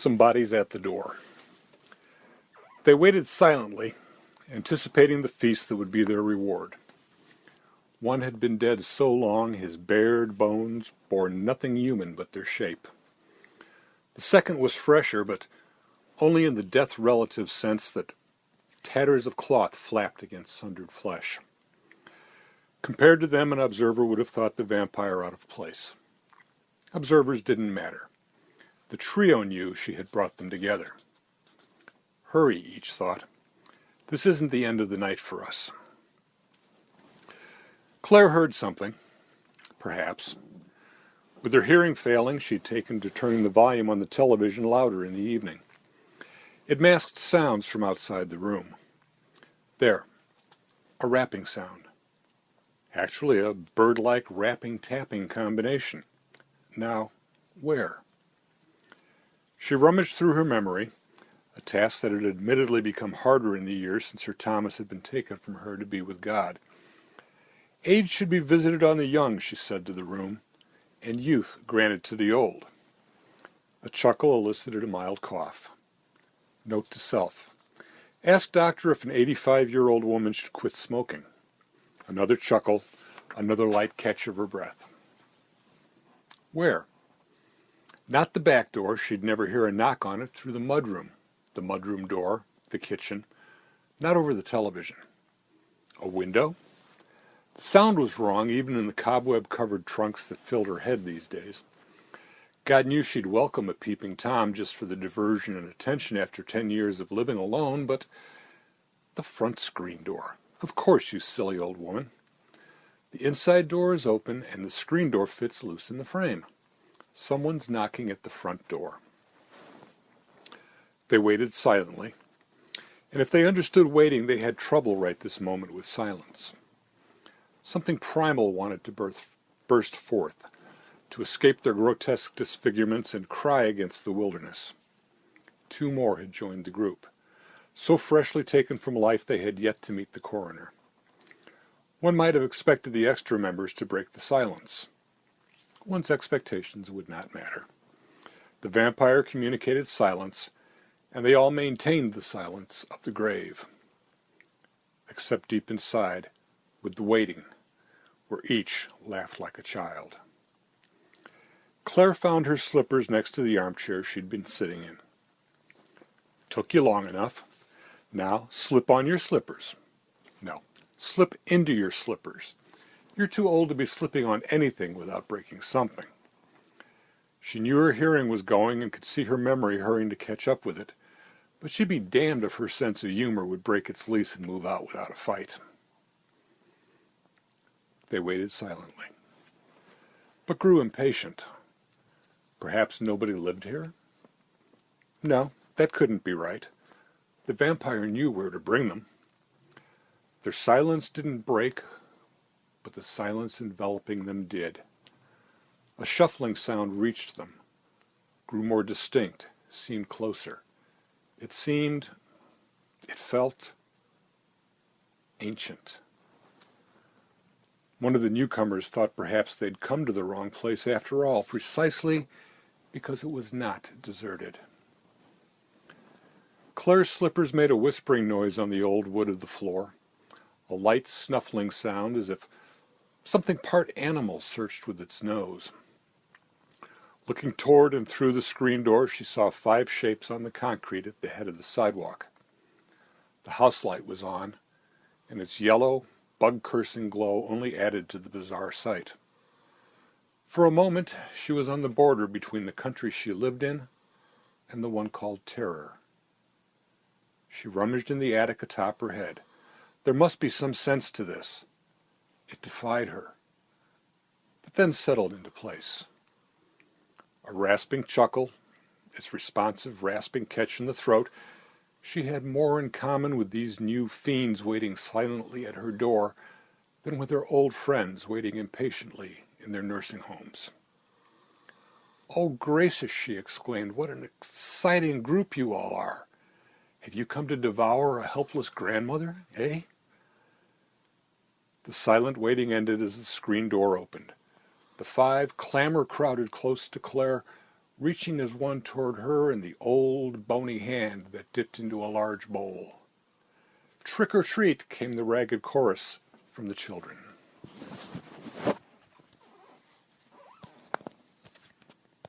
Some bodies at the door. They waited silently, anticipating the feast that would be their reward. One had been dead so long his bared bones bore nothing human but their shape. The second was fresher, but only in the death relative sense that tatters of cloth flapped against sundered flesh. Compared to them, an observer would have thought the vampire out of place. Observers didn't matter. The trio knew she had brought them together. Hurry, each thought. This isn't the end of the night for us. Claire heard something, perhaps. With her hearing failing, she'd taken to turning the volume on the television louder in the evening. It masked sounds from outside the room. There, a rapping sound. Actually, a bird-like rapping-tapping combination. Now, where? She rummaged through her memory, a task that had admittedly become harder in the years since her Thomas had been taken from her to be with God. Age should be visited on the young, she said to the room, and youth granted to the old. A chuckle elicited a mild cough. Note to self. Ask doctor if an 85-year-old woman should quit smoking. Another chuckle, another light catch of her breath. Where? Not the back door, she'd never hear a knock on it, through the mudroom door, the kitchen, not over the television. A window? The sound was wrong, even in the cobweb-covered trunks that filled her head these days. God knew she'd welcome a peeping Tom just for the diversion and attention after 10 years of living alone, but the front screen door. Of course, you silly old woman. The inside door is open, and the screen door fits loose in the frame. Someone's knocking at the front door. They waited silently, and if they understood waiting, they had trouble right this moment with silence. Something primal wanted to burst forth, to escape their grotesque disfigurements and cry against the wilderness. Two more had joined the group, so freshly taken from life they had yet to meet the coroner. One might have expected the extra members to break the silence. One's expectations would not matter. The vampire communicated silence, and they all maintained the silence of the grave. Except deep inside, with the waiting, where each laughed like a child. Claire found her slippers next to the armchair she'd been sitting in. Took you long enough. Now slip on your slippers. No, slip into your slippers. You're too old to be slipping on anything without breaking something. She knew her hearing was going and could see her memory hurrying to catch up with it, but she'd be damned if her sense of humor would break its lease and move out without a fight. They waited silently, but grew impatient. Perhaps nobody lived here? No, that couldn't be right. The vampire knew where to bring them. Their silence didn't break, but the silence enveloping them did. A shuffling sound reached them, grew more distinct, seemed closer. It felt ancient. One of the newcomers thought perhaps they'd come to the wrong place after all, precisely because it was not deserted. Claire's slippers made a whispering noise on the old wood of the floor, a light snuffling sound as if something part animal searched with its nose. Looking toward and through the screen door, she saw 5 shapes on the concrete at the head of the sidewalk. The house light was on, and its yellow, bug-cursing glow only added to the bizarre sight. For a moment, she was on the border between the country she lived in and the one called terror. She rummaged in the attic atop her head. There must be some sense to this. It defied her, but then settled into place. A rasping chuckle, its responsive rasping catch in the throat. She had more in common with these new fiends waiting silently at her door than with her old friends waiting impatiently in their nursing homes. "Oh, gracious," she exclaimed, "what an exciting group you all are! Have you come to devour a helpless grandmother, eh?" The silent waiting ended as the screen door opened. The 5 clamor-crowded close to Claire reaching as one toward her in the old bony hand that dipped into a large bowl. "Trick or treat," came the ragged chorus from the children.